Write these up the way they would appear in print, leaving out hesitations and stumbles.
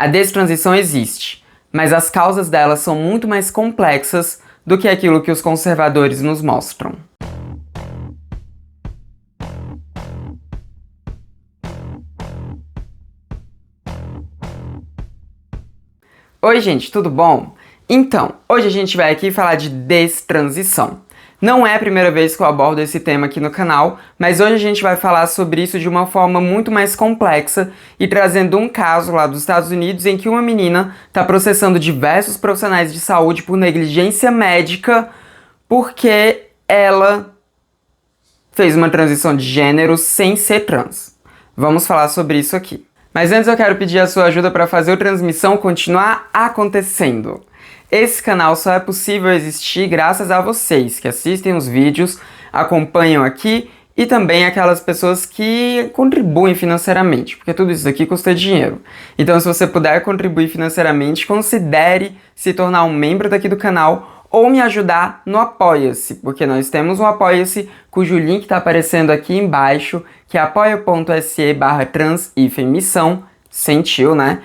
A destransição existe, mas as causas dela são muito mais complexas do que aquilo que os conservadores nos mostram. Oi gente, tudo bom? Então, hoje a gente vai aqui falar de destransição. Não é a primeira vez que eu abordo esse tema aqui no canal, mas hoje a gente vai falar sobre isso de uma forma muito mais complexa e trazendo um caso lá dos Estados Unidos em que uma menina está processando diversos profissionais de saúde por negligência médica porque ela fez uma transição de gênero sem ser trans. Vamos falar sobre isso aqui. Mas antes eu quero pedir a sua ajuda para fazer a transmissão continuar acontecendo. Esse canal só é possível existir graças a vocês que assistem os vídeos, acompanham aqui e também aquelas pessoas que contribuem financeiramente, porque tudo isso aqui custa dinheiro. Então se você puder contribuir financeiramente, considere se tornar um membro daqui do canal ou me ajudar no Apoia-se, porque nós temos um Apoia-se cujo link está aparecendo aqui embaixo, que é apoia.se/trans-missão, sentiu, né?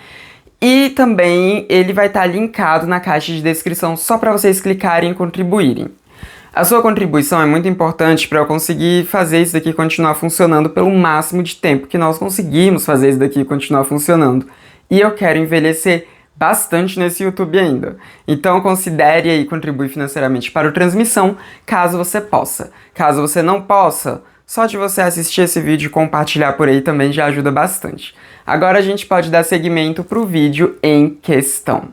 E também ele vai estar linkado na caixa de descrição só para vocês clicarem e contribuírem. A sua contribuição é muito importante para eu conseguir fazer isso daqui continuar funcionando pelo máximo de tempo que nós conseguimos fazer isso daqui continuar funcionando. E eu quero envelhecer bastante nesse YouTube ainda. Então considere aí contribuir financeiramente para o Transmissão, caso você possa. Caso você não possa, só de você assistir esse vídeo e compartilhar por aí também já ajuda bastante. Agora a gente pode dar seguimento para o vídeo em questão.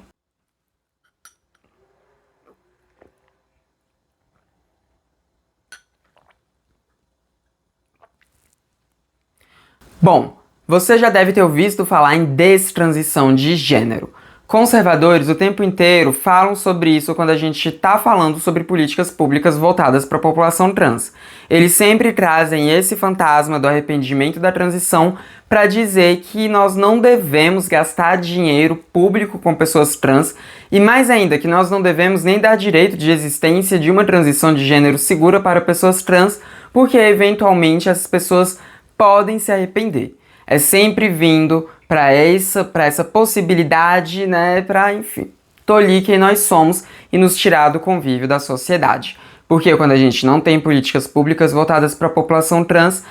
Bom, você já deve ter ouvido falar em destransição de gênero. Conservadores o tempo inteiro falam sobre isso quando a gente está falando sobre políticas públicas voltadas para a população trans. Eles sempre trazem esse fantasma do arrependimento da transição para dizer que nós não devemos gastar dinheiro público com pessoas trans e mais ainda que nós não devemos nem dar direito de existência de uma transição de gênero segura para pessoas trans porque eventualmente essas pessoas podem se arrepender. É sempre vindo para essa possibilidade, né, para, enfim, tolir quem nós somos e nos tirar do convívio da sociedade. Porque quando a gente não tem políticas públicas voltadas para a população trans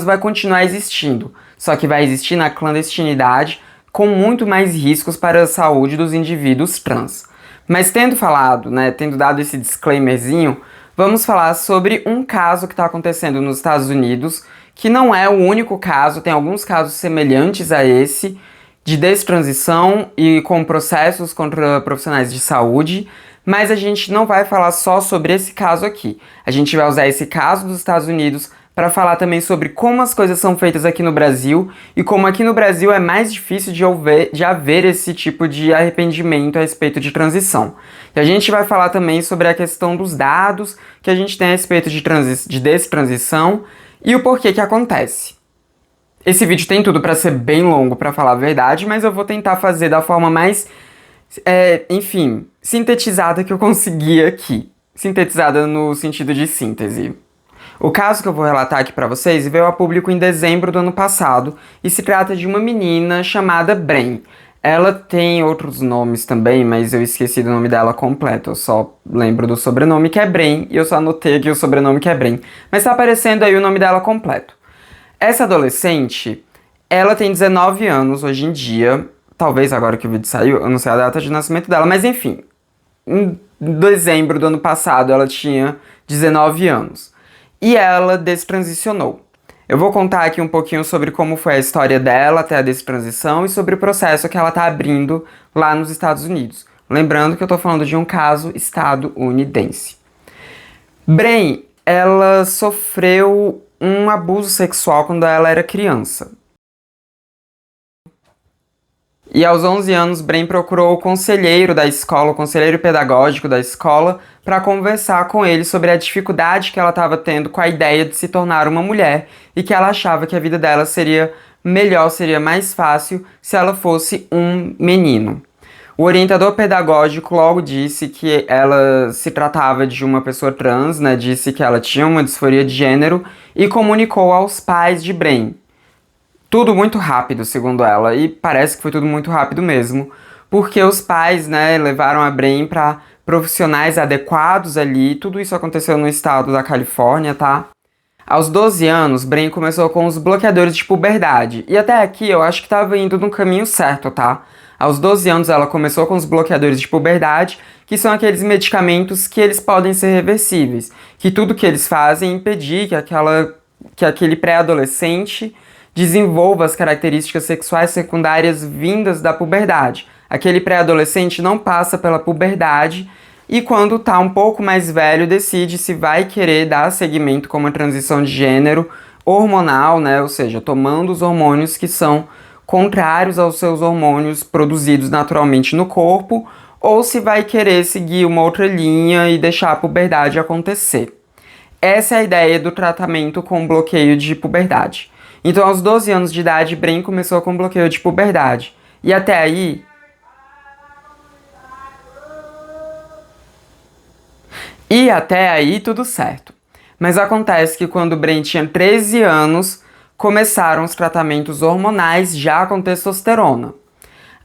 vai continuar existindo, só que vai existir na clandestinidade com muito mais riscos para a saúde dos indivíduos trans. Mas tendo falado, né, tendo dado esse disclaimerzinho, vamos falar sobre um caso que está acontecendo nos Estados Unidos, que não é o único caso, tem alguns casos semelhantes a esse, de destransição e com processos contra profissionais de saúde, mas a gente não vai falar só sobre esse caso aqui. A gente vai usar esse caso dos Estados Unidos para falar também sobre como as coisas são feitas aqui no Brasil e como aqui no Brasil é mais difícil de haver esse tipo de arrependimento a respeito de transição. E a gente vai falar também sobre a questão dos dados que a gente tem a respeito de destransição e o porquê que acontece. Esse vídeo tem tudo para ser bem longo, para falar a verdade, mas eu vou tentar fazer da forma mais, enfim, sintetizada que eu consegui aqui. Sintetizada no sentido de síntese. O caso que eu vou relatar aqui para vocês veio a público em dezembro do ano passado e se trata de uma menina chamada Bren. Ela tem outros nomes também, mas eu esqueci do nome dela completo. Eu só lembro do sobrenome que é Bren e eu só anotei aqui o sobrenome que é Bren. Mas tá aparecendo aí o nome dela completo. Essa adolescente, ela tem 19 anos hoje em dia. Talvez agora que o vídeo saiu, eu não sei a data de nascimento dela, mas enfim. Em dezembro do ano passado ela tinha 19 anos. E ela destransicionou. Eu vou contar aqui um pouquinho sobre como foi a história dela até a destransição e sobre o processo que ela tá abrindo lá nos Estados Unidos. Lembrando que eu tô falando de um caso estadunidense. Bren, ela sofreu um abuso sexual quando ela era criança. E aos 11 anos, Bren procurou o conselheiro da escola, o conselheiro pedagógico da escola, para conversar com ele sobre a dificuldade que ela estava tendo com a ideia de se tornar uma mulher e que ela achava que a vida dela seria melhor, seria mais fácil se ela fosse um menino. O orientador pedagógico logo disse que ela se tratava de uma pessoa trans, né, disse que ela tinha uma disforia de gênero e comunicou aos pais de Bren. Tudo muito rápido, segundo ela, e parece que foi tudo muito rápido mesmo, porque os pais, né, levaram a Bren para profissionais adequados ali, tudo isso aconteceu no estado da Califórnia, tá? Aos 12 anos, Bren começou com os bloqueadores de puberdade, e até aqui eu acho que estava indo no caminho certo, tá? Aos 12 anos ela começou com os bloqueadores de puberdade, que são aqueles medicamentos que eles podem ser reversíveis, que tudo que eles fazem é impedir que aquele pré-adolescente desenvolva as características sexuais secundárias vindas da puberdade. Aquele pré-adolescente não passa pela puberdade e quando tá um pouco mais velho decide se vai querer dar seguimento com uma transição de gênero hormonal, né? Ou seja, tomando os hormônios que são contrários aos seus hormônios produzidos naturalmente no corpo, ou se vai querer seguir uma outra linha e deixar a puberdade acontecer. Essa é a ideia do tratamento com bloqueio de puberdade. Então, aos 12 anos de idade, Bren começou com bloqueio de puberdade. E até aí... tudo certo. Mas acontece que quando Bren tinha 13 anos, começaram os tratamentos hormonais já com testosterona.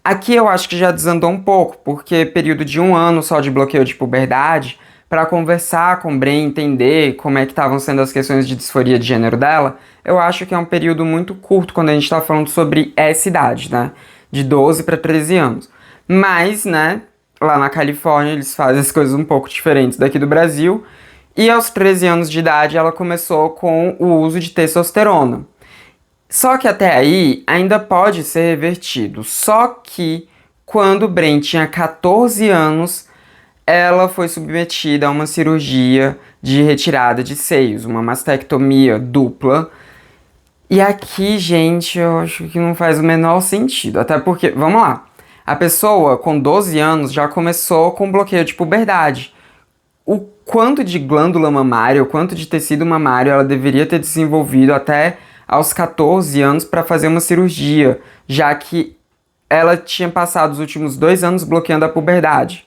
Aqui eu acho que já desandou um pouco, porque período de 1 ano só de bloqueio de puberdade, para conversar com Bren, entender como é que estavam sendo as questões de disforia de gênero dela, eu acho que é um período muito curto quando a gente está falando sobre essa idade, né? De 12 para 13 anos. Mas, né, lá na Califórnia eles fazem as coisas um pouco diferentes daqui do Brasil, e aos 13 anos de idade ela começou com o uso de testosterona. Só que até aí ainda pode ser revertido. Só que quando Bren tinha 14 anos, ela foi submetida a uma cirurgia de retirada de seios, uma mastectomia dupla. E aqui, gente, eu acho que não faz o menor sentido. Até porque, vamos lá, a pessoa com 12 anos já começou com bloqueio de puberdade. O quanto de glândula mamária, o quanto de tecido mamário ela deveria ter desenvolvido até aos 14 anos para fazer uma cirurgia, já que ela tinha passado os últimos 2 anos bloqueando a puberdade.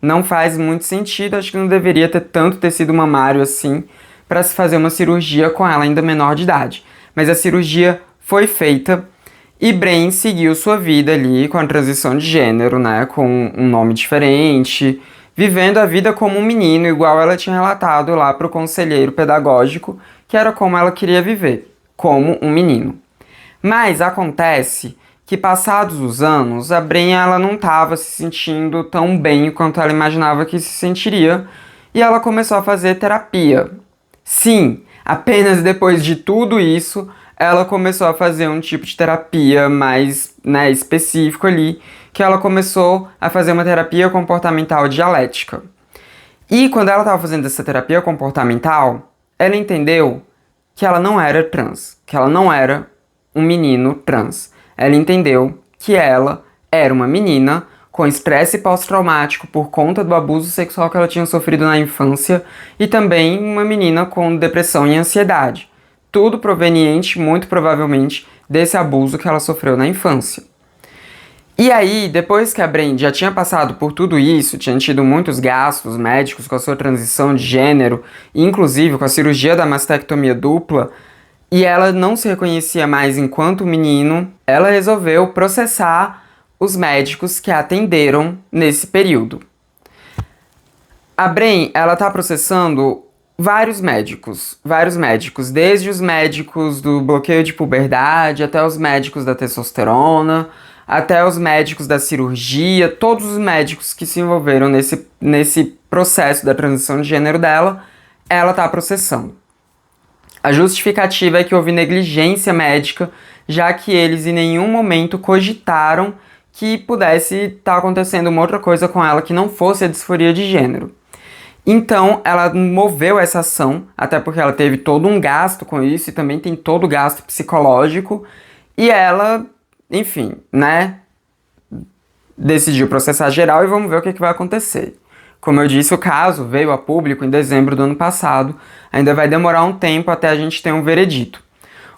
Não faz muito sentido, acho que não deveria ter tanto tecido mamário assim para se fazer uma cirurgia com ela ainda menor de idade. Mas a cirurgia foi feita e Bren seguiu sua vida ali com a transição de gênero, né, com um nome diferente, vivendo a vida como um menino, igual ela tinha relatado lá para o conselheiro pedagógico, que era como ela queria viver, como um menino. Mas acontece que, passados os anos, a Bren ela não estava se sentindo tão bem quanto ela imaginava que se sentiria, e ela começou a fazer terapia. Sim, apenas depois de tudo isso, ela começou a fazer um tipo de terapia mais, né, específico ali, que ela começou a fazer uma terapia comportamental dialética. E quando ela estava fazendo essa terapia comportamental, ela entendeu que ela não era trans, que ela não era um menino trans. Ela entendeu que ela era uma menina com estresse pós-traumático por conta do abuso sexual que ela tinha sofrido na infância e também uma menina com depressão e ansiedade. Tudo proveniente, muito provavelmente, desse abuso que ela sofreu na infância. E aí, depois que a Bren já tinha passado por tudo isso, tinha tido muitos gastos médicos com a sua transição de gênero, inclusive com a cirurgia da mastectomia dupla, e ela não se reconhecia mais enquanto menino, ela resolveu processar os médicos que a atenderam nesse período. A Bren, ela tá processando vários médicos, desde os médicos do bloqueio de puberdade, até os médicos da testosterona, até os médicos da cirurgia, todos os médicos que se envolveram nesse processo da transição de gênero dela, ela tá processando. A justificativa é que houve negligência médica, já que eles em nenhum momento cogitaram que pudesse estar acontecendo uma outra coisa com ela que não fosse a disforia de gênero. Então, ela moveu essa ação, até porque ela teve todo um gasto com isso e também tem todo o gasto psicológico, e ela, enfim, né, decidiu processar geral e vamos ver o que vai acontecer. Como eu disse, o caso veio a público em dezembro do ano passado, ainda vai demorar um tempo até a gente ter um veredito.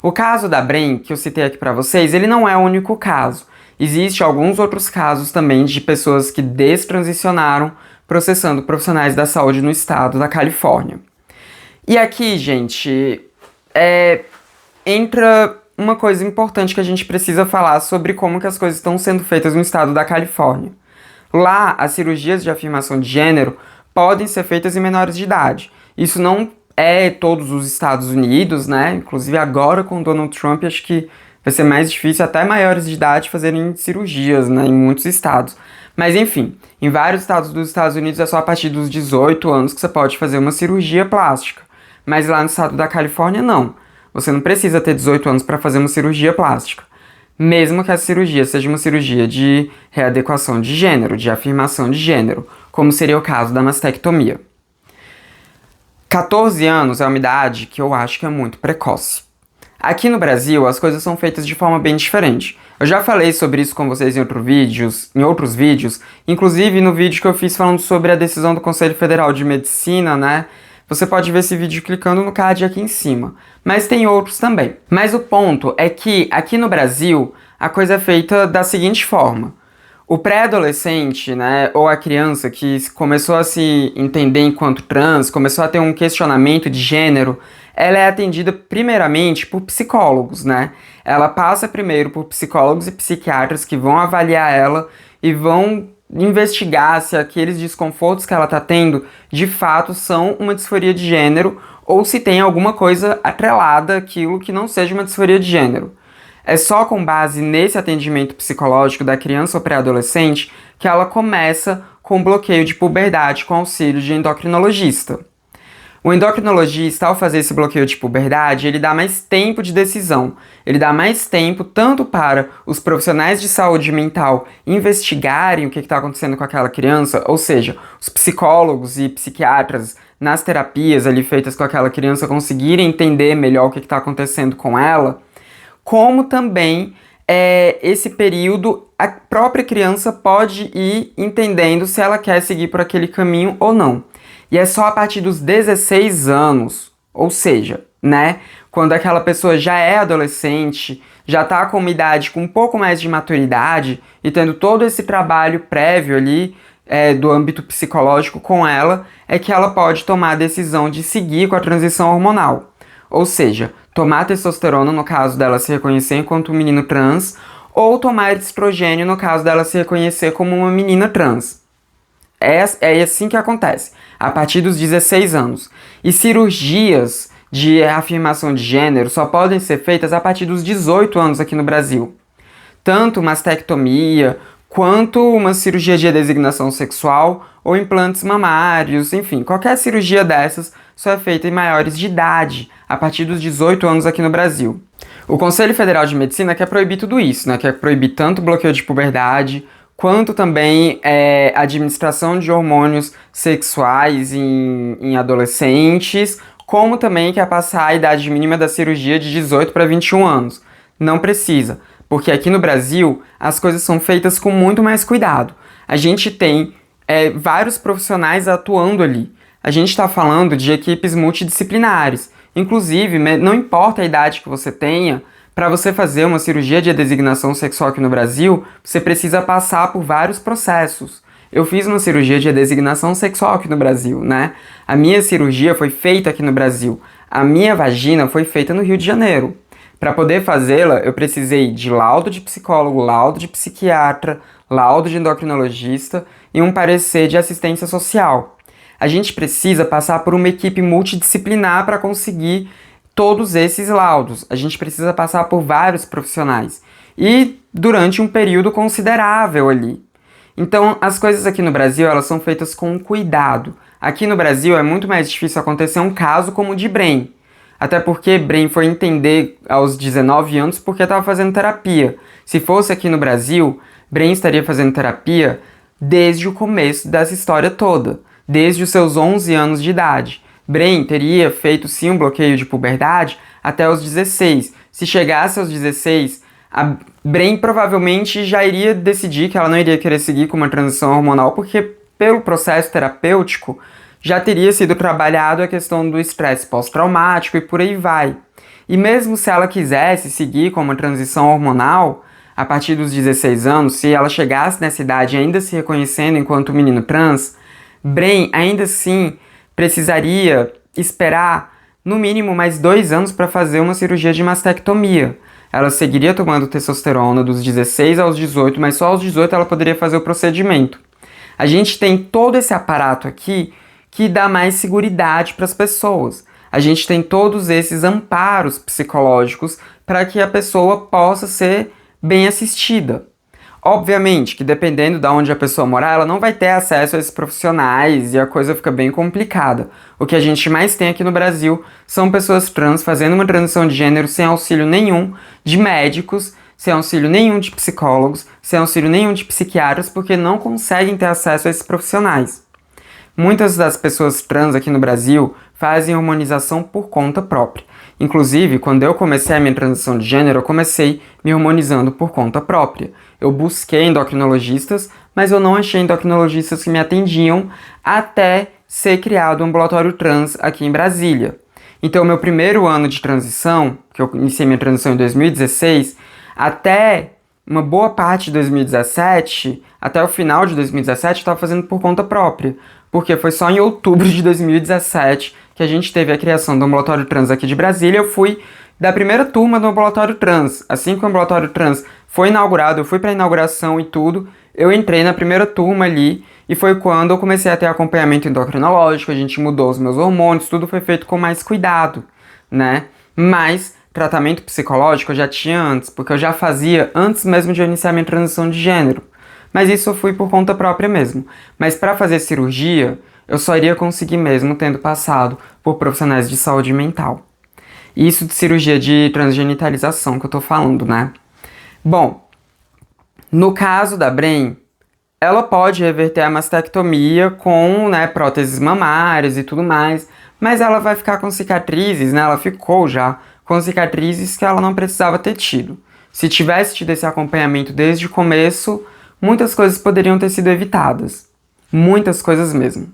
O caso da Bren, que eu citei aqui pra vocês, ele não é o único caso. Existem alguns outros casos também de pessoas que destransicionaram processando profissionais da saúde no estado da Califórnia. E aqui, gente, entra uma coisa importante que a gente precisa falar sobre como que as coisas estão sendo feitas no estado da Califórnia. Lá, as cirurgias de afirmação de gênero podem ser feitas em menores de idade. Isso não é todos os Estados Unidos, né? Inclusive agora com Donald Trump, acho que vai ser mais difícil até maiores de idade fazerem cirurgias, né? Em muitos estados. Mas enfim, em vários estados dos Estados Unidos é só a partir dos 18 anos que você pode fazer uma cirurgia plástica. Mas lá no estado da Califórnia, não. Você não precisa ter 18 anos para fazer uma cirurgia plástica. Mesmo que essa cirurgia seja uma cirurgia de readequação de gênero, de afirmação de gênero, como seria o caso da mastectomia. 14 anos é uma idade que eu acho que é muito precoce. Aqui no Brasil, as coisas são feitas de forma bem diferente. Eu já falei sobre isso com vocês em outros vídeos, inclusive no vídeo que eu fiz falando sobre a decisão do Conselho Federal de Medicina, né? Você pode ver esse vídeo clicando no card aqui em cima, mas tem outros também. Mas o ponto é que aqui no Brasil, a coisa é feita da seguinte forma. O pré-adolescente, né, ou a criança que começou a se entender enquanto trans, começou a ter um questionamento de gênero, ela é atendida primeiramente por psicólogos, né? Ela passa primeiro por psicólogos e psiquiatras que vão avaliar ela e vão investigar se aqueles desconfortos que ela está tendo de fato são uma disforia de gênero ou se tem alguma coisa atrelada àquilo que não seja uma disforia de gênero. É só com base nesse atendimento psicológico da criança ou pré-adolescente que ela começa com bloqueio de puberdade com auxílio de endocrinologista. O endocrinologista, ao fazer esse bloqueio de puberdade, ele dá mais tempo de decisão. Ele dá mais tempo tanto para os profissionais de saúde mental investigarem o que está acontecendo com aquela criança, ou seja, os psicólogos e psiquiatras nas terapias ali feitas com aquela criança conseguirem entender melhor o que está acontecendo com ela, como também esse período a própria criança pode ir entendendo se ela quer seguir por aquele caminho ou não. E é só a partir dos 16 anos, ou seja, né, quando aquela pessoa já é adolescente, já está com uma idade com um pouco mais de maturidade e tendo todo esse trabalho prévio ali do âmbito psicológico com ela, é que ela pode tomar a decisão de seguir com a transição hormonal. Ou seja, tomar testosterona no caso dela se reconhecer enquanto um menino trans, ou tomar estrogênio no caso dela se reconhecer como uma menina trans. É assim que acontece, a partir dos 16 anos. E cirurgias de afirmação de gênero só podem ser feitas a partir dos 18 anos aqui no Brasil. Tanto mastectomia, quanto uma cirurgia de designação sexual ou implantes mamários, enfim, qualquer cirurgia dessas só é feita em maiores de idade, a partir dos 18 anos aqui no Brasil. O Conselho Federal de Medicina quer proibir tudo isso, né? Quer proibir tanto o bloqueio de puberdade, quanto também a administração de hormônios sexuais em adolescentes, como também quer passar a idade mínima da cirurgia de 18 para 21 anos. Não precisa, porque aqui no Brasil as coisas são feitas com muito mais cuidado. A gente tem vários profissionais atuando ali. A gente está falando de equipes multidisciplinares. Inclusive, não importa a idade que você tenha, para você fazer uma cirurgia de designação sexual aqui no Brasil, você precisa passar por vários processos. Eu fiz uma cirurgia de designação sexual aqui no Brasil, né? A minha cirurgia foi feita aqui no Brasil. A minha vagina foi feita no Rio de Janeiro. Para poder fazê-la, eu precisei de laudo de psicólogo, laudo de psiquiatra, laudo de endocrinologista e um parecer de assistência social. A gente precisa passar por uma equipe multidisciplinar para conseguir todos esses laudos. A gente precisa passar por vários profissionais e durante um período considerável ali. Então, as coisas aqui no Brasil, elas são feitas com cuidado. Aqui no Brasil é muito mais difícil acontecer um caso como o de Bren. Até porque Bren foi entender aos 19 anos porque estava fazendo terapia. Se fosse aqui no Brasil, Bren estaria fazendo terapia desde o começo dessa história toda, desde os seus 11 anos de idade. Bren teria feito sim um bloqueio de puberdade até os 16. Se chegasse aos 16, a Bren provavelmente já iria decidir que ela não iria querer seguir com uma transição hormonal, porque pelo processo terapêutico já teria sido trabalhado a questão do estresse pós-traumático e por aí vai. E mesmo se ela quisesse seguir com uma transição hormonal, a partir dos 16 anos, se ela chegasse nessa idade ainda se reconhecendo enquanto menino trans, Bren ainda assim precisaria esperar no mínimo mais 2 anos para fazer uma cirurgia de mastectomia. ela seguiria tomando testosterona dos 16 aos 18, mas só aos 18 ela poderia fazer o procedimento. A gente tem todo esse aparato aqui que dá mais seguridade para as pessoas. A gente tem todos esses amparos psicológicos para que a pessoa possa ser bem assistida. Obviamente que dependendo de onde a pessoa morar, ela não vai ter acesso a esses profissionais e a coisa fica bem complicada. O que a gente mais tem aqui no Brasil são pessoas trans fazendo uma transição de gênero sem auxílio nenhum de médicos, sem auxílio nenhum de psicólogos, sem auxílio nenhum de psiquiatras, porque não conseguem ter acesso a esses profissionais. Muitas das pessoas trans aqui no Brasil fazem hormonização por conta própria. Inclusive, quando eu comecei a minha transição de gênero, eu comecei me hormonizando por conta própria. Eu busquei endocrinologistas, mas eu não achei endocrinologistas que me atendiam até ser criado um ambulatório trans aqui em Brasília. Então, meu primeiro ano de transição, que eu iniciei minha transição em 2016, até uma boa parte de 2017, até o final de 2017, eu estava fazendo por conta própria. Porque foi só em outubro de 2017 que a gente teve a criação do ambulatório trans aqui de Brasília. Eu fui da primeira turma do ambulatório trans. Assim que o ambulatório trans foi inaugurado, eu fui para a inauguração e tudo, eu entrei na primeira turma ali e foi quando eu comecei a ter acompanhamento endocrinológico, a gente mudou os meus hormônios, tudo foi feito com mais cuidado, né? Mas tratamento psicológico eu já tinha antes, porque eu já fazia antes mesmo de eu iniciar minha transição de gênero. Mas isso eu fui por conta própria mesmo. Mas para fazer cirurgia, eu só iria conseguir mesmo tendo passado por profissionais de saúde mental. Isso de cirurgia de transgenitalização que eu tô falando, né? Bom, no caso da Bren, ela pode reverter a mastectomia com, né, próteses mamárias e tudo mais, mas ela vai ficar com cicatrizes, né? Ela ficou já com cicatrizes que ela não precisava ter tido. Se tivesse tido esse acompanhamento desde o começo, muitas coisas poderiam ter sido evitadas. Muitas coisas mesmo.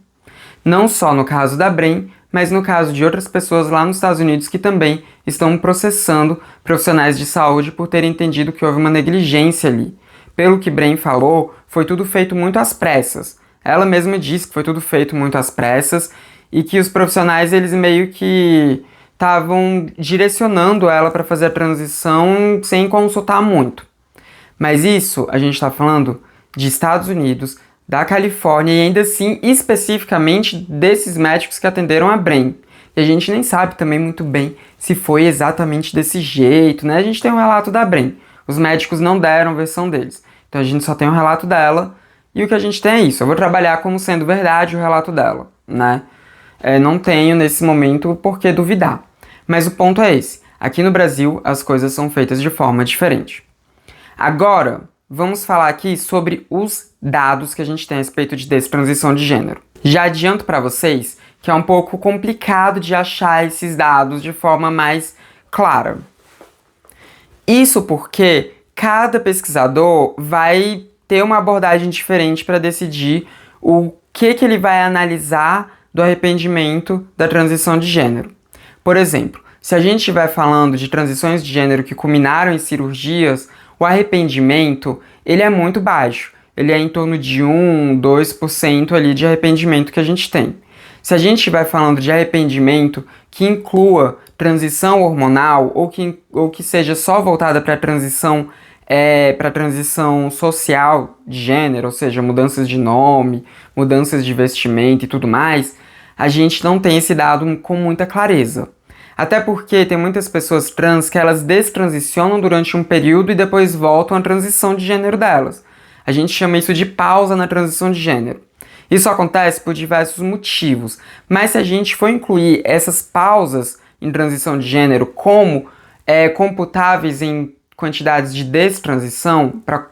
Não só no caso da Bren, mas no caso de outras pessoas lá nos Estados Unidos que também estão processando profissionais de saúde por terem entendido que houve uma negligência ali. Pelo que Bren falou, foi tudo feito muito às pressas. Ela mesma disse que foi tudo feito muito às pressas e que os profissionais, eles meio que estavam direcionando ela para fazer a transição sem consultar muito. Mas isso, a gente está falando de Estados Unidos, da Califórnia e ainda assim, especificamente desses médicos que atenderam a Bren. E a gente nem sabe também muito bem se foi exatamente desse jeito, né? A gente tem um relato da Bren. Os médicos não deram a versão deles. Então a gente só tem um relato dela e o que a gente tem é isso. Eu vou trabalhar como sendo verdade o relato dela, né? Não tenho nesse momento por que duvidar. Mas o ponto é esse. Aqui no Brasil, as coisas são feitas de forma diferente. Agora, vamos falar aqui sobre os dados que a gente tem a respeito de destransição de gênero. Já adianto para vocês que é um pouco complicado de achar esses dados de forma mais clara. Isso porque cada pesquisador vai ter uma abordagem diferente para decidir o que ele vai analisar do arrependimento da transição de gênero. Por exemplo, se a gente estiver falando de transições de gênero que culminaram em cirurgias, o arrependimento, ele é muito baixo. Ele é em torno de 1, 2% ali de arrependimento que a gente tem. Se a gente estiver falando de arrependimento que inclua transição hormonal ou que seja só voltada para transição social de gênero, ou seja, mudanças de nome, mudanças de vestimenta e tudo mais, a gente não tem esse dado com muita clareza. Até porque tem muitas pessoas trans que elas destransicionam durante um período e depois voltam à transição de gênero delas. A gente chama isso de pausa na transição de gênero. Isso acontece por diversos motivos, mas se a gente for incluir essas pausas em transição de gênero como computáveis em quantidades de destransição, para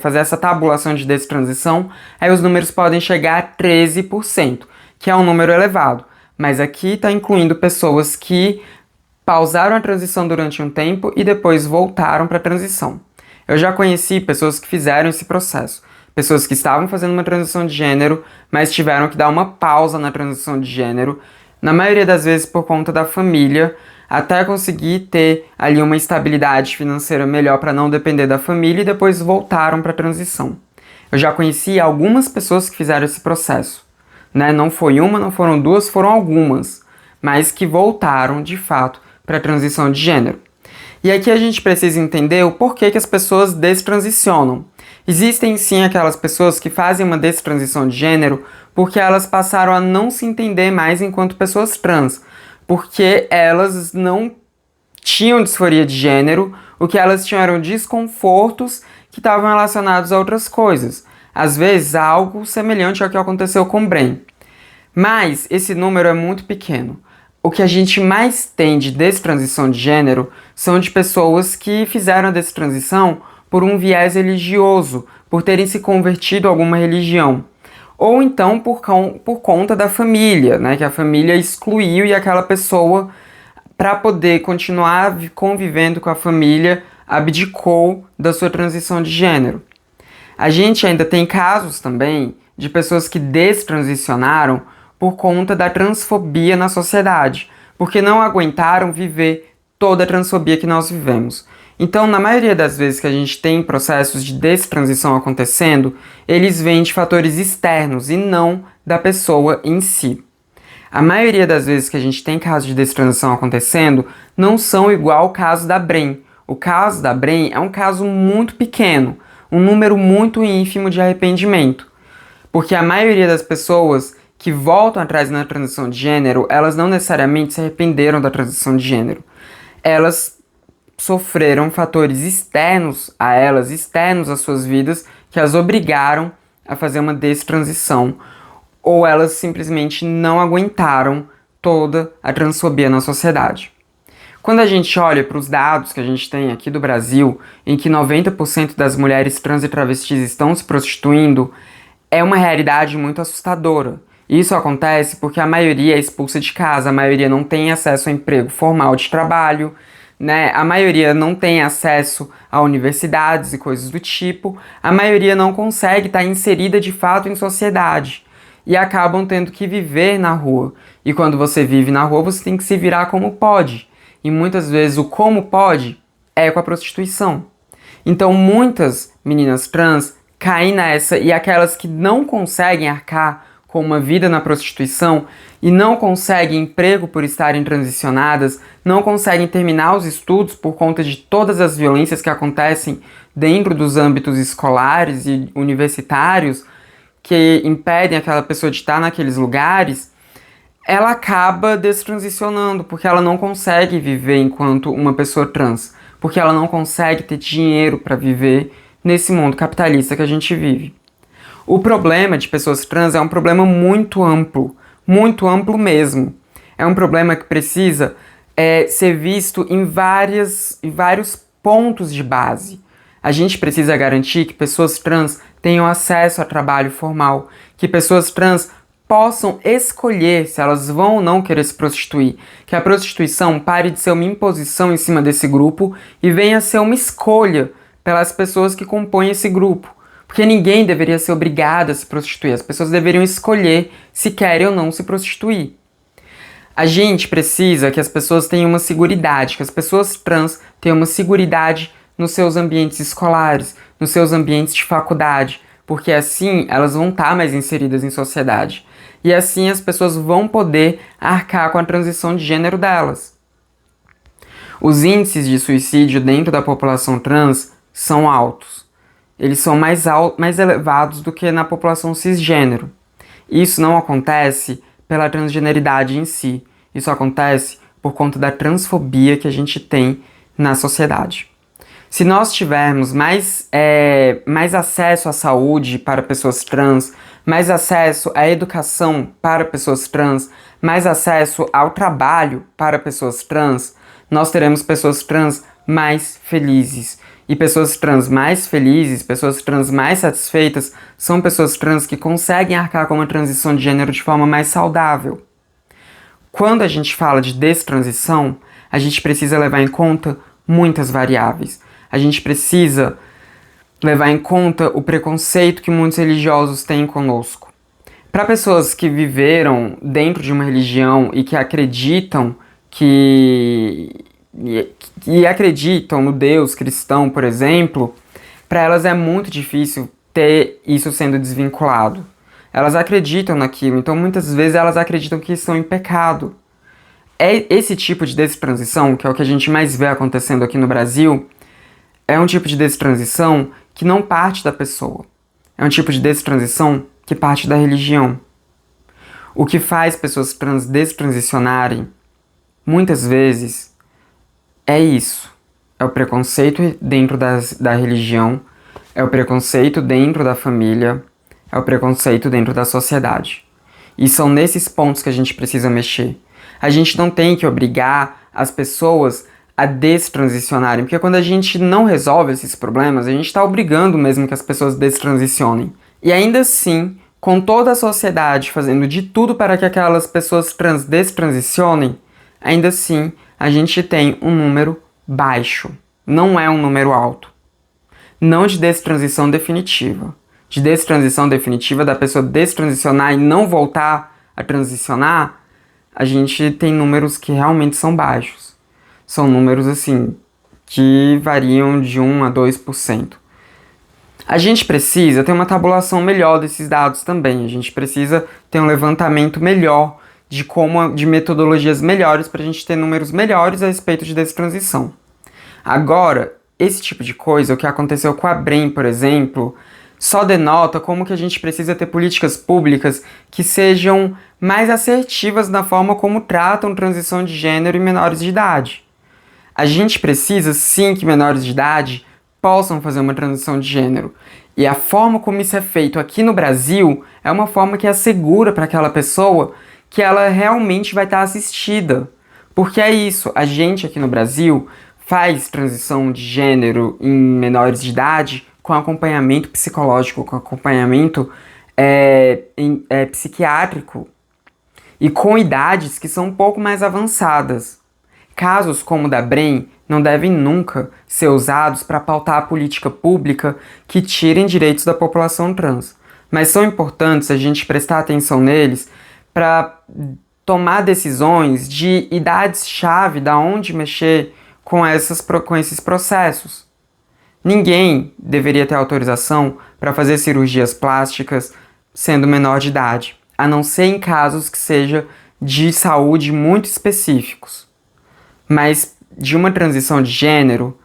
fazer essa tabulação de destransição, aí os números podem chegar a 13%, que é um número elevado. Mas aqui está incluindo pessoas que pausaram a transição durante um tempo e depois voltaram para a transição. Eu já conheci pessoas que fizeram esse processo. Pessoas que estavam fazendo uma transição de gênero, mas tiveram que dar uma pausa na transição de gênero, na maioria das vezes por conta da família, até conseguir ter ali uma estabilidade financeira melhor para não depender da família e depois voltaram para a transição. Eu já conheci algumas pessoas que fizeram esse processo. Não foi uma, não foram duas, foram algumas, mas que voltaram de fato para a transição de gênero. E aqui a gente precisa entender o porquê que as pessoas destransicionam. Existem sim aquelas pessoas que fazem uma destransição de gênero porque elas passaram a não se entender mais enquanto pessoas trans, porque elas não tinham disforia de gênero, o que elas tinham eram desconfortos que estavam relacionados a outras coisas. Às vezes, algo semelhante ao que aconteceu com Bren. Mas esse número é muito pequeno. O que a gente mais tem de destransição de gênero são de pessoas que fizeram a destransição por um viés religioso, por terem se convertido a alguma religião. Ou então por conta da família, né? Que a família excluiu e aquela pessoa, para poder continuar convivendo com a família, abdicou da sua transição de gênero. A gente ainda tem casos também de pessoas que destransicionaram por conta da transfobia na sociedade, porque não aguentaram viver toda a transfobia que nós vivemos. Então, na maioria das vezes que a gente tem processos de destransição acontecendo, eles vêm de fatores externos e não da pessoa em si. A maioria das vezes que a gente tem casos de destransição acontecendo não são igual ao caso da Bren. O caso da Bren é um caso muito pequeno, um número muito ínfimo de arrependimento, porque a maioria das pessoas que voltam atrás na transição de gênero, elas não necessariamente se arrependeram da transição de gênero. Elas sofreram fatores externos a elas, externos às suas vidas, que as obrigaram a fazer uma destransição, ou elas simplesmente não aguentaram toda a transfobia na sociedade. Quando a gente olha para os dados que a gente tem aqui do Brasil, em que 90% das mulheres trans e travestis estão se prostituindo, é uma realidade muito assustadora. Isso acontece porque a maioria é expulsa de casa, a maioria não tem acesso a emprego formal de trabalho, né? A maioria não tem acesso a universidades e coisas do tipo, a maioria não consegue estar inserida de fato em sociedade e acabam tendo que viver na rua. E quando você vive na rua, você tem que se virar como pode. E muitas vezes o como pode é com a prostituição. Então muitas meninas trans caem nessa, e aquelas que não conseguem arcar com uma vida na prostituição e não conseguem emprego por estarem transicionadas, não conseguem terminar os estudos por conta de todas as violências que acontecem dentro dos âmbitos escolares e universitários que impedem aquela pessoa de estar naqueles lugares, ela acaba destransicionando, porque ela não consegue viver enquanto uma pessoa trans, porque ela não consegue ter dinheiro para viver nesse mundo capitalista que a gente vive. O problema de pessoas trans é um problema muito amplo mesmo. É um problema que precisa ser visto em vários pontos de base. A gente precisa garantir que pessoas trans tenham acesso a trabalho formal, que pessoas trans possam escolher se elas vão ou não querer se prostituir, que a prostituição pare de ser uma imposição em cima desse grupo e venha a ser uma escolha pelas pessoas que compõem esse grupo. Porque ninguém deveria ser obrigado a se prostituir, as pessoas deveriam escolher se querem ou não se prostituir. A gente precisa que as pessoas tenham uma seguridade, que as pessoas trans tenham uma seguridade nos seus ambientes escolares, nos seus ambientes de faculdade, porque assim elas vão estar mais inseridas em sociedade. E assim as pessoas vão poder arcar com a transição de gênero delas. Os índices de suicídio dentro da população trans são altos. Eles são mais elevados do que na população cisgênero. Isso não acontece pela transgeneridade em si. Isso acontece por conta da transfobia que a gente tem na sociedade. Se nós tivermos mais acesso à saúde para pessoas trans, mais acesso à educação para pessoas trans, mais acesso ao trabalho para pessoas trans, nós teremos pessoas trans mais felizes. E pessoas trans mais felizes, pessoas trans mais satisfeitas, são pessoas trans que conseguem arcar com uma transição de gênero de forma mais saudável. Quando a gente fala de destransição, a gente precisa levar em conta muitas variáveis. A gente precisa levar em conta o preconceito que muitos religiosos têm conosco. Para pessoas que viveram dentro de uma religião e que acreditam e acreditam no Deus cristão, por exemplo, para elas é muito difícil ter isso sendo desvinculado. Elas acreditam naquilo, então muitas vezes elas acreditam que estão em pecado. Esse tipo de destransição, que é o que a gente mais vê acontecendo aqui no Brasil, é um tipo de destransição que não parte da pessoa. É um tipo de destransição que parte da religião. O que faz pessoas destransicionarem, muitas vezes, é isso. É o preconceito dentro da religião, é o preconceito dentro da família, é o preconceito dentro da sociedade. E são nesses pontos que a gente precisa mexer. A gente não tem que obrigar as pessoas a destransicionarem, porque quando a gente não resolve esses problemas, a gente está obrigando mesmo que as pessoas destransicionem. E ainda assim, com toda a sociedade fazendo de tudo para que aquelas pessoas destransicionem, ainda assim a gente tem um número baixo. Não é um número alto. Não de destransição definitiva. De destransição definitiva, da pessoa destransicionar e não voltar a transicionar, a gente tem números que realmente são baixos. São números, assim, que variam de 1 a 2%. A gente precisa ter uma tabulação melhor desses dados também. A gente precisa ter um levantamento melhor de metodologias melhores para a gente ter números melhores a respeito de destransição. Agora, esse tipo de coisa, o que aconteceu com a Brem, por exemplo, só denota como que a gente precisa ter políticas públicas que sejam mais assertivas na forma como tratam transição de gênero e menores de idade. A gente precisa, sim, que menores de idade possam fazer uma transição de gênero. E a forma como isso é feito aqui no Brasil é uma forma que assegura para aquela pessoa que ela realmente vai estar assistida. Porque é isso, a gente aqui no Brasil faz transição de gênero em menores de idade com acompanhamento psicológico, com acompanhamento psiquiátrico e com idades que são um pouco mais avançadas. Casos como o da Brem não devem nunca ser usados para pautar a política pública que tirem direitos da população trans, mas são importantes a gente prestar atenção neles para tomar decisões de idades-chave, da onde mexer com esses processos. Ninguém deveria ter autorização para fazer cirurgias plásticas sendo menor de idade, a não ser em casos que sejam de saúde muito específicos. Mas de uma transição de gênero,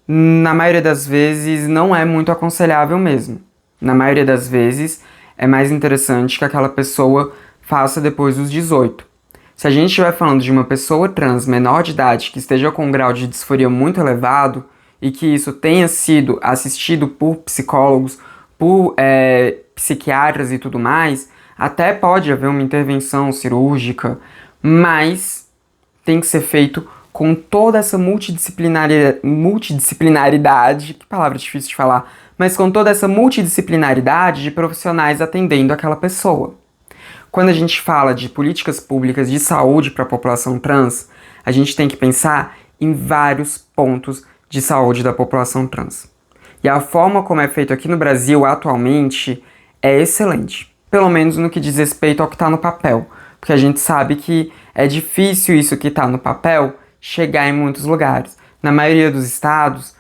na maioria das vezes, não é muito aconselhável mesmo. Na maioria das vezes, é mais interessante que aquela pessoa faça depois dos 18. Se a gente estiver falando de uma pessoa trans menor de idade que esteja com um grau de disforia muito elevado e que isso tenha sido assistido por psicólogos, por psiquiatras e tudo mais, até pode haver uma intervenção cirúrgica, mas tem que ser feito com toda essa multidisciplinaridade, que palavra difícil de falar, mas com toda essa multidisciplinaridade de profissionais atendendo aquela pessoa. Quando a gente fala de políticas públicas de saúde para a população trans, a gente tem que pensar em vários pontos de saúde da população trans. E a forma como é feito aqui no Brasil atualmente é excelente, pelo menos no que diz respeito ao que está no papel, porque a gente sabe que é difícil isso que está no papel chegar em muitos lugares. Na maioria dos estados,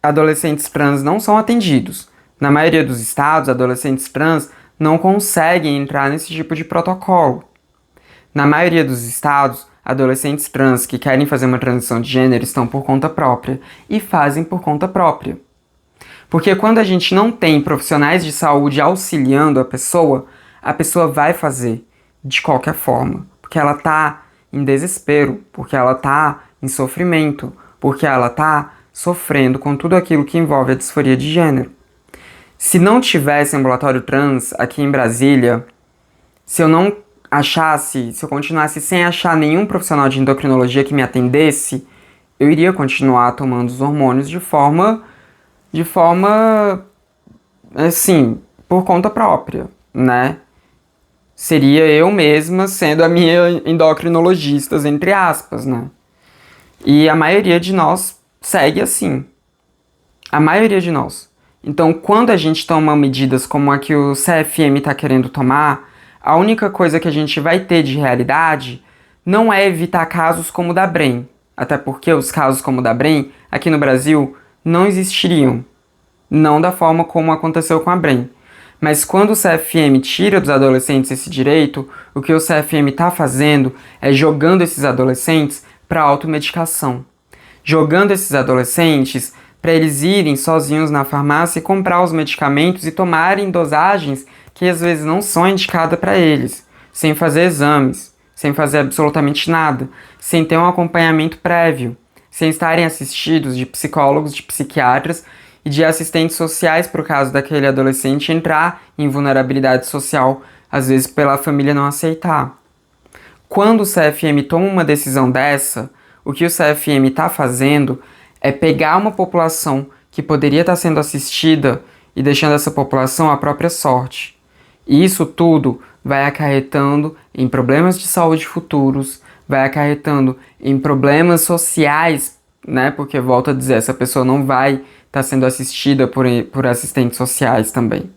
adolescentes trans não são atendidos. Na maioria dos estados, adolescentes trans não conseguem entrar nesse tipo de protocolo. Na maioria dos estados, adolescentes trans que querem fazer uma transição de gênero estão por conta própria e fazem por conta própria. Porque quando a gente não tem profissionais de saúde auxiliando a pessoa vai fazer de qualquer forma, porque ela tá em desespero, porque ela tá em sofrimento, porque ela tá sofrendo com tudo aquilo que envolve a disforia de gênero. Se não tivesse ambulatório trans aqui em Brasília, se eu continuasse sem achar nenhum profissional de endocrinologia que me atendesse, eu iria continuar tomando os hormônios de forma, assim, por conta própria, né? Seria eu mesma sendo a minha endocrinologista, entre aspas, né? E a maioria de nós segue assim. A maioria de nós. Então, quando a gente toma medidas como a que o CFM está querendo tomar, a única coisa que a gente vai ter de realidade não é evitar casos como o da Brem. Até porque os casos como o da Brem, aqui no Brasil, não existiriam. Não da forma como aconteceu com a Brem. Mas quando o CFM tira dos adolescentes esse direito, o que o CFM está fazendo é jogando esses adolescentes para automedicação. Jogando esses adolescentes para eles irem sozinhos na farmácia e comprar os medicamentos e tomarem dosagens que às vezes não são indicadas para eles, sem fazer exames, sem fazer absolutamente nada, sem ter um acompanhamento prévio, sem estarem assistidos de psicólogos, de psiquiatras e de assistentes sociais para o caso daquele adolescente entrar em vulnerabilidade social, às vezes pela família não aceitar. Quando o CFM toma uma decisão dessa, o que o CFM está fazendo é pegar uma população que poderia estar sendo assistida e deixando essa população à própria sorte. E isso tudo vai acarretando em problemas de saúde futuros, vai acarretando em problemas sociais, né? Porque, volto a dizer, essa pessoa não vai estar sendo assistida por assistentes sociais também.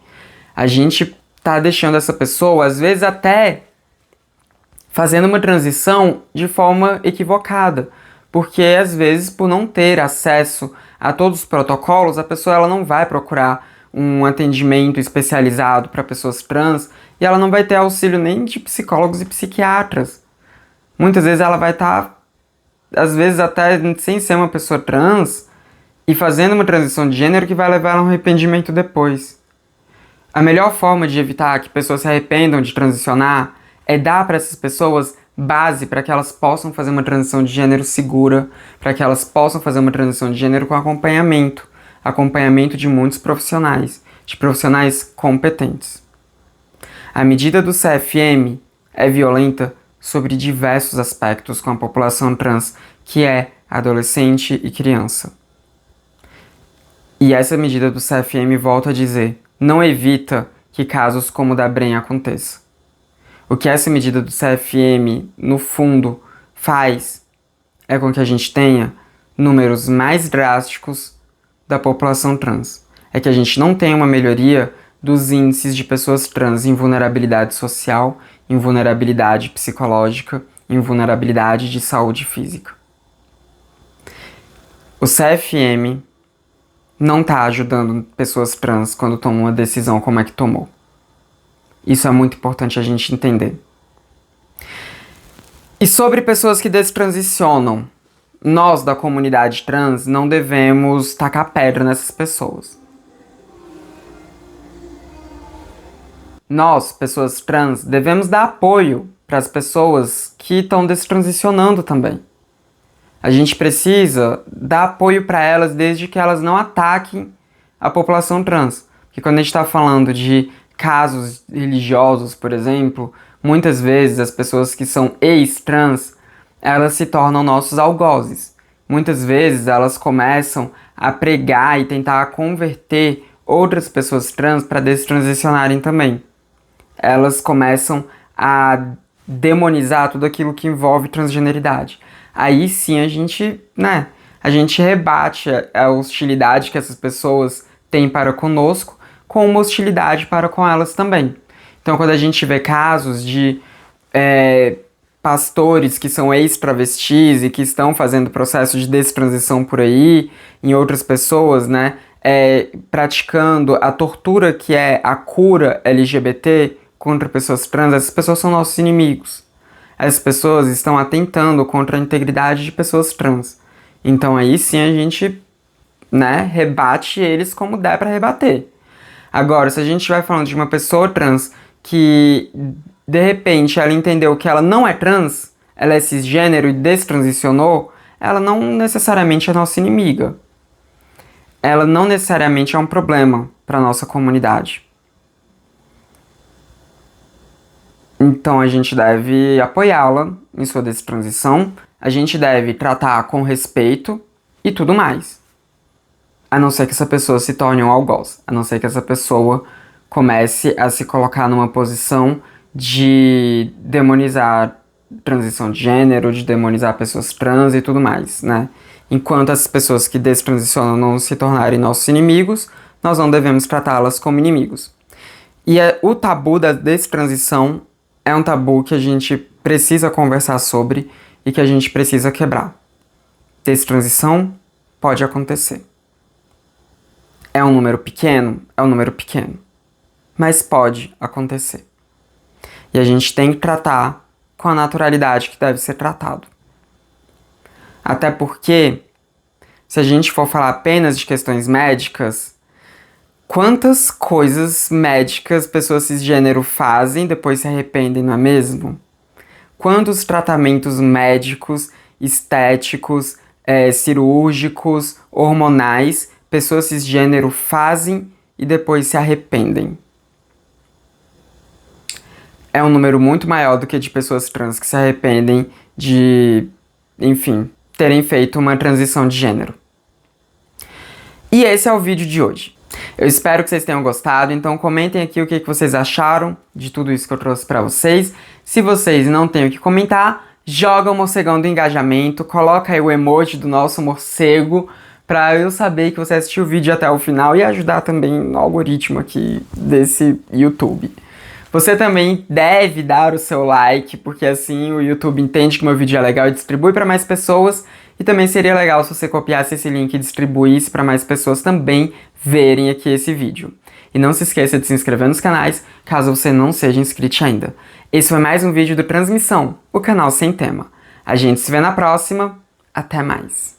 A gente está deixando essa pessoa, às vezes até fazendo uma transição de forma equivocada, porque às vezes por não ter acesso a todos os protocolos, a pessoa ela não vai procurar um atendimento especializado para pessoas trans e ela não vai ter auxílio nem de psicólogos e psiquiatras. Muitas vezes ela vai estar, às vezes até sem ser uma pessoa trans, e fazendo uma transição de gênero que vai levar ela a um arrependimento depois. A melhor forma de evitar que pessoas se arrependam de transicionar é dar para essas pessoas base para que elas possam fazer uma transição de gênero segura, para que elas possam fazer uma transição de gênero com acompanhamento de muitos profissionais, de profissionais competentes. A medida do CFM é violenta sobre diversos aspectos com a população trans, que é adolescente e criança. E essa medida do CFM, volto a dizer, não evita que casos como o da Bren aconteçam. O que essa medida do CFM, no fundo, faz é com que a gente tenha números mais drásticos da população trans. É que a gente não tenha uma melhoria dos índices de pessoas trans em vulnerabilidade social, em vulnerabilidade psicológica, em vulnerabilidade de saúde física. O CFM não está ajudando pessoas trans quando tomam uma decisão como é que tomou. Isso é muito importante a gente entender. E sobre pessoas que destransicionam, nós da comunidade trans não devemos tacar pedra nessas pessoas. Nós, pessoas trans, devemos dar apoio para as pessoas que estão destransicionando também. A gente precisa dar apoio para elas desde que elas não ataquem a população trans. Porque quando a gente está falando de casos religiosos, por exemplo, muitas vezes as pessoas que são ex-trans, elas se tornam nossos algozes. Muitas vezes elas começam a pregar e tentar converter outras pessoas trans para destransicionarem também. Elas começam a demonizar tudo aquilo que envolve transgeneridade. Aí sim a gente rebate a hostilidade que essas pessoas têm para conosco com uma hostilidade para com elas também. Então quando a gente vê casos de pastores que são ex-travestis e que estão fazendo processo de destransição por aí, em outras pessoas, praticando a tortura que é a cura LGBT contra pessoas trans, essas pessoas são nossos inimigos. Essas pessoas estão atentando contra a integridade de pessoas trans. Então aí sim a gente, rebate eles como der para rebater. Agora, se a gente vai falando de uma pessoa trans que, de repente, ela entendeu que ela não é trans, ela é cisgênero e destransicionou, ela não necessariamente é nossa inimiga. Ela não necessariamente é um problema para nossa comunidade. Então a gente deve apoiá-la em sua destransição, a gente deve tratar com respeito e tudo mais. A não ser que essa pessoa se torne um algoz, a não ser que essa pessoa comece a se colocar numa posição de demonizar transição de gênero, de demonizar pessoas trans e tudo mais, Enquanto as pessoas que destransicionam não se tornarem nossos inimigos, nós não devemos tratá-las como inimigos. E o tabu da destransição é um tabu que a gente precisa conversar sobre e que a gente precisa quebrar. Destransição pode acontecer. É um número pequeno? É um número pequeno. mas pode acontecer. E a gente tem que tratar com a naturalidade que deve ser tratado. Até porque, se a gente for falar apenas de questões médicas, quantas coisas médicas pessoas cisgênero fazem, depois se arrependem, não é mesmo? Quantos tratamentos médicos, estéticos, cirúrgicos, hormonais, pessoas cisgênero fazem e depois se arrependem? É um número muito maior do que de pessoas trans que se arrependem de, enfim, terem feito uma transição de gênero. E esse é o vídeo de hoje. Eu espero que vocês tenham gostado, então comentem aqui o que vocês acharam de tudo isso que eu trouxe pra vocês. Se vocês não têm o que comentar, joga o morcegão do engajamento, coloca aí o emoji do nosso morcego pra eu saber que você assistiu o vídeo até o final e ajudar também no algoritmo aqui desse YouTube. Você também deve dar o seu like, porque assim o YouTube entende que meu vídeo é legal e distribui para mais pessoas. E também seria legal se você copiasse esse link e distribuísse para mais pessoas também verem aqui esse vídeo. E não se esqueça de se inscrever nos canais, caso você não seja inscrito ainda. Esse foi mais um vídeo do Transmissão, o canal sem tema. A gente se vê na próxima. Até mais.